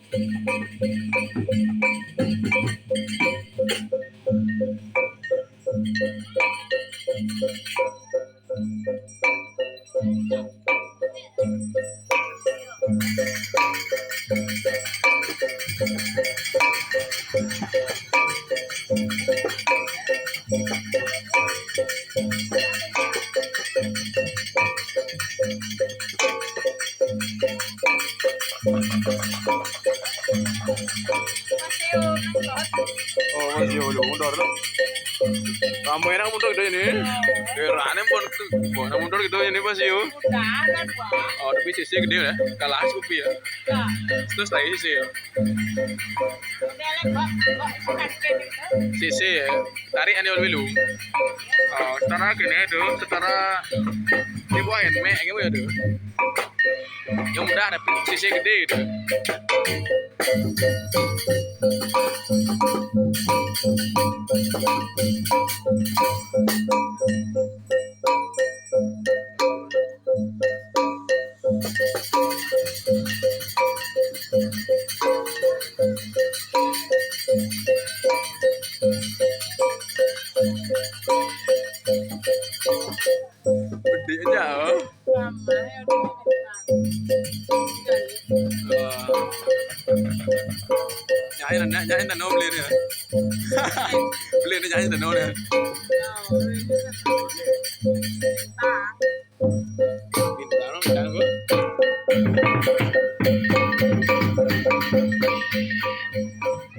Oh, masih udah mundur loh. Kamu enak mundur gitu ini. Rane pun tuh, mana mundur gitu ini pas yuk. Oh, tapi sisi gede ya. Kalah Scoopy ya. Terus lagi sih ya. Sisi ya. Tarik aneh dulu. Oh, setara gini tuh, setara ibu handmade gitu ya tuh. Yang mudah ada sisi gede gitu. Gede aja, oh. Nyanyi dan no beli dia. Beli dia nyanyi dan no dia.